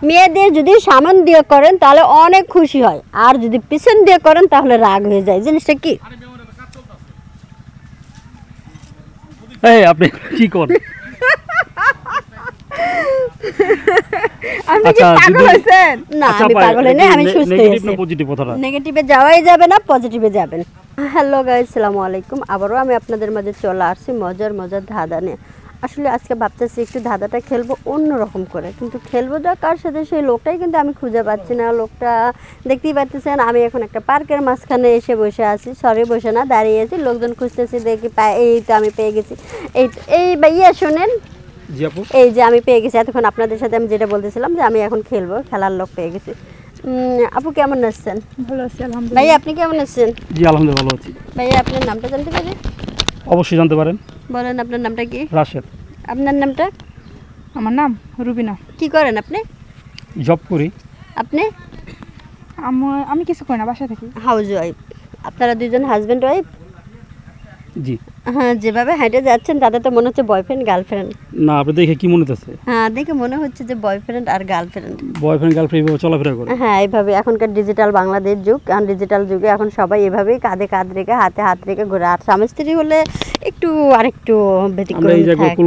মেয়েদের যদি সামন দিয়ে করেন তাহলে অনেক খুশি হয়, আর যদি পিছন দিয়ে করেন তাহলে রাগ হয়ে যায়। জিনিসটা কি? এই আপনি কি করেন? আমি কি পাগল হইছেন? না আমি পাগল হই না, আমি সুস্থ আছি। নেগেটিভ না পজিটিভ কথাটা? নেগেটিভে যাওয়াই যাবে না, পজিটিভে যাবেন। হ্যালো গাইস, আসসালামু আলাইকুম। আবারও আমি আপনাদের মাঝে চলে আসছি মজার মজার ধাঁধা নিয়ে। আসলে আজকে ভাবতেছি একটু ধাঁধাটা খেলবো অন্যরকম করে, কিন্তু খেলবো যা কার সাথে সেই লোকটাই কিন্তু আমি খুঁজে পাচ্ছি না। লোকটা দেখতেই পাচ্ছেন, আমি এখন একটা পার্কের মাঝখানে এসে বসে আছি, সরি বসে না দাঁড়িয়ে আছি, লোকজন খুঁজতেছি, দেখি এই তো আমি পেয়ে গেছি। এই ভাইয়া শোনেন, এই যে আমি পেয়ে গেছি। এতক্ষণ আপনাদের সাথে আমি যেটা বলতেছিলাম যে আমি এখন খেলবো, খেলার লোক পেয়ে গেছি। আপু কেমন আছেন? ভালো আছি আলহামদুলিল্লাহ। ভাইয়া আপনি কেমন আছেন? জি আলহামদুলিল্লাহ ভালো আছি। ভাইয়া আপনার নামটা জানতে পারি? অবশ্যই জানতে পারেন। বলেন আপনার নামটা কি? রাশেদ। আপনার নামটা? আমার নাম রুবিনা। কি করেন আপনি? জব করি। আপনি? আমি কিছু করি না, বাসায় থাকি। House wife. আপনারা দুইজন হাজবেন্ড ওয়াইফ? জি। হ্যাঁ, যেভাবে হাইটে যাচ্ছেন তাতে তো মনে হচ্ছে বয়ফ্রেন্ড গার্লফ্রেন্ড। না আপনি দেখে কি মনে হচ্ছে? হ্যাঁ, দেখে মনে হচ্ছে যে বয়ফ্রেন্ড আর গার্লফ্রেন্ড। বয়ফ্রেন্ড গার্লফ্রেন্ড এইভাবে চলাফেরা করে? হ্যাঁ, এইভাবে। এখনকার ডিজিটাল বাংলাদেশ যুগ, আর ডিজিটাল যুগে এখন সবাই এভাবেই কাঁধে কাঁধ রেখে হাতে হাত রেখে ঘোরে। আর স্বামী স্ত্রী হলে একটু আরেকটু ব্যতিক্রম থাকে।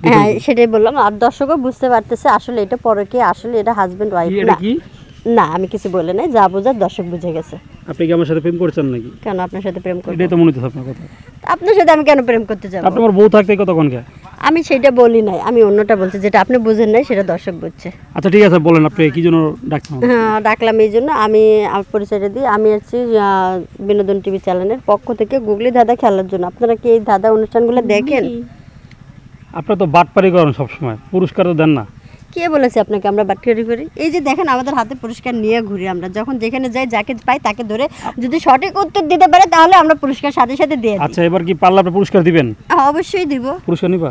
হ্যাঁ, সেটাই বললাম। আর দর্শকও বুঝতে পারতেছে আসলে এটা পরকীয়া, আসলে এটা হাজবেন্ড ওয়াইফ না। না আমি কিছু বলে নাই, যা বোঝার দর্শক বুঝে গেছে। আপনি কি আমার সাথে প্রেম করছেন নাকি? কেন আপনার সাথে প্রেম করব? এটাই তো মনে হচ্ছে আপনার কথা। আপনার সাথে আমি কেন প্রেম করতে যাব? আপনি আমার বউ থাকতে কত কোন কে? আমি সেটা বলি নাই, আমি অন্যটা বলছি, যেটা আপনি বুঝেন নাই সেটা দর্শক বুঝছে। আচ্ছা ঠিক আছে, বলেন আপনি কি জন্য ডাকছেন? হ্যাঁ, ডাকলাম এই জন্য। আমি আমার পরিচয়টা দিই, আমি আছি বিনোদন টিভি চ্যানেলের পক্ষ থেকে গুগলি ধাঁধা খেলার জন্য। আপনারা কি এই ধাঁধা অনুষ্ঠানগুলো দেখেন? আপনারা তো বাটপারি করেন সবসময়, পুরস্কার তো দেন না। কে বলেছে আপনাকে আমরা বাটপারি করি? এই যে দেখেন, আমাদের হাতে পুরস্কার নিয়ে ঘুরি আমরা, যখন যেখানে যাই যাকে পাই তাকে ধরে যদি সঠিক উত্তর দিতে পারে তাহলে আমরা পুরস্কার সাথে সাথে দিয়ে দিই। আচ্ছা এবার কি পারলে আপনি পুরস্কার দিবেন? অবশ্যই দিব। পুরস্কার নিবা?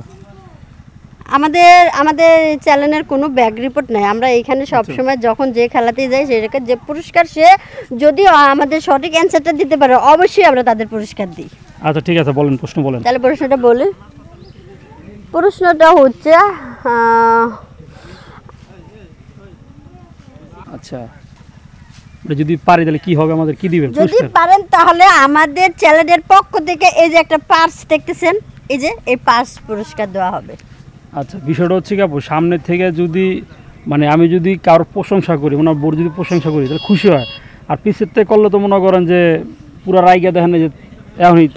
আমাদের চ্যানেলের কোনো ব্যাক রিপোর্ট নাই। আমরা এখানে সবসময় যখন যে খেলাতেই যাই সেটাকে যে পুরস্কার, সে যদি আমাদের সঠিক অ্যান্সারটা দিতে পারে অবশ্যই আমরা তাদের পুরস্কার দিই। আচ্ছা ঠিক আছে, বলেন প্রশ্ন বলেন। তাহলে প্রশ্নটা বলি। প্রশ্নটা হচ্ছে আচ্ছা যদি পারি তাহলে কি হবে, আমাদের কি দিবেন? যদি পারেন তাহলে আমাদের চ্যানেলের পক্ষ থেকে এই যে একটা পার্স দেখতেছেন, এই যে এই পার্স পুরস্কার দেওয়া হবে। আচ্ছা বিষয়টা হচ্ছে কি আপু, সামনে থেকে যদি মানে আমি যদি কারোর প্রশংসা করি, মানে বোর যদি প্রশংসা করি তাহলে খুশি হয়, আর পিছের থেকে করলে তো মনে করেন যে পুরো রাইগা দেখেন যে এখনই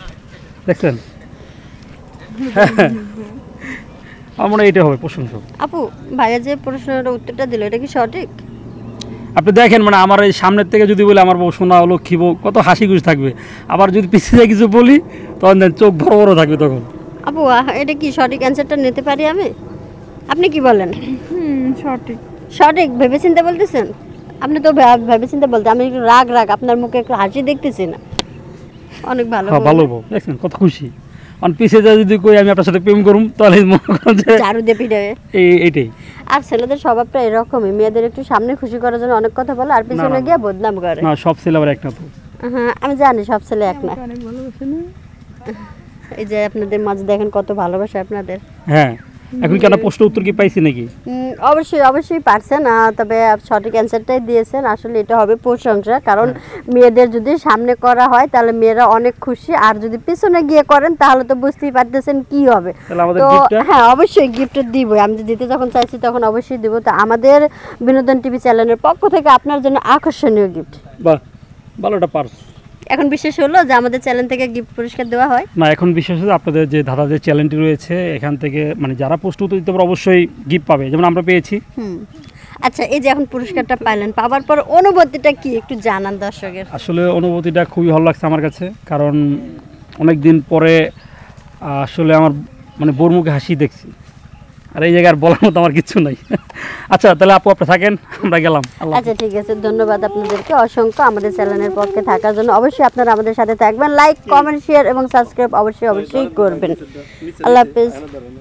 দেখছেন। আমার মনে হয় এটা হবে প্রশংসা। আপু ভাইয়া যে প্রশ্নটার উত্তরটা দিল এটা কি সঠিক? আপনি দেখেন মানে আমার এই সামনের থেকে যদি বলি আমার বউ সোনা লক্ষ্মী বউ, কত হাসি খুশি থাকবে। আবার যদি পিছিয়ে কিছু বলি তখন চোখ বড় বড় থাকবে তখন। আপু এটা কি সঠিক অ্যান্সারটা নিতে পারি আমি? আপনি কি বলেন? সঠিক। সঠিক ভেবেচিন্তে বলতেছেন? আপনি তো ভেবেচিন্তে বলতে, আমি একটু রাগ আপনার মুখে একটু হাসি দেখতেছি না। অনেক ভালো। হ্যাঁ ভালো বউ, দেখছেন কত খুশি। আর পিছিয়ে যা যদি কই আমি আপনার সাথে প্রেম করুম তাহলে মনে করেন যে ঝাড়ু দিয়ে পিটাবে। এইটাই। আর ছেলেদের স্বভাবটা এরকমই, মেয়েদের একটু সামনে খুশি করার জন্য অনেক কথা বলে আর পিছনে গিয়ে বদনাম করে। না সব ছেলে আবার এক না তো। হ্যাঁ আমি জানি সব ছেলে এক না। অনেক ভালোবাসে না? এই যে আপনাদের মাঝে দেখেন কত ভালোবাসা আপনাদের। হ্যাঁ এখন কি একটা প্রশ্ন উত্তর কি পাইছি নাকি? অবশ্যই পারছেন, তবে সঠিক অ্যান্সারটাই দিয়েছেন। আসলে এটা হবে প্রশংসা, কারণ মেয়েদের যদি সামনে করা হয় তাহলে মেয়েরা অনেক খুশি, আর যদি পিছনে গিয়ে করেন তাহলে তো বুঝতেই পারতেছেন কি হবে। তো হ্যাঁ অবশ্যই গিফট দিব, আমি দিতে যখন চাইছি তখন অবশ্যই দিব। তো আমাদের বিনোদন টিভি চ্যানেলের পক্ষ থেকে আপনার জন্য আকর্ষণীয় গিফট। বাহ ভালোটা পার্স। এখন বিশেষ হলো যে আমাদের চ্যানেল থেকে গিফট পুরস্কার দেওয়া হয় না, এখন বিশেষ হচ্ছে আপনাদের যে ধাঁধা যে চ্যানেলটি রয়েছে এখান থেকে মানে যারা প্রশ্ন উত্তর দিতে পারে অবশ্যই গিফট পাবে, যেমন আমরা পেয়েছি। আচ্ছা এই যে এখন পুরস্কারটা পাইলেন, পাওয়ার পর অনুভূতিটা কি একটু জানান দর্শকের। আসলে অনুভূতিটা খুবই ভালো লাগছে আমার কাছে, কারণ অনেক দিন পরে আসলে আমার মানে বোর মুখে হাসি দেখছি, আর এই জায়গায় আর বলার মতো আমার কিছু নাই। আচ্ছা তাহলে আপু আপনি থাকেন, আমরা গেলাম। আচ্ছা ঠিক আছে, ধন্যবাদ আপনাদেরকে অসংখ্য আমাদের চ্যানেলের পক্ষে থাকার জন্য। অবশ্যই আপনারা আমাদের সাথে থাকবেন, লাইক কমেন্ট শেয়ার এবং সাবস্ক্রাইব অবশ্যই করবেন। আল্লাহ হাফেজ।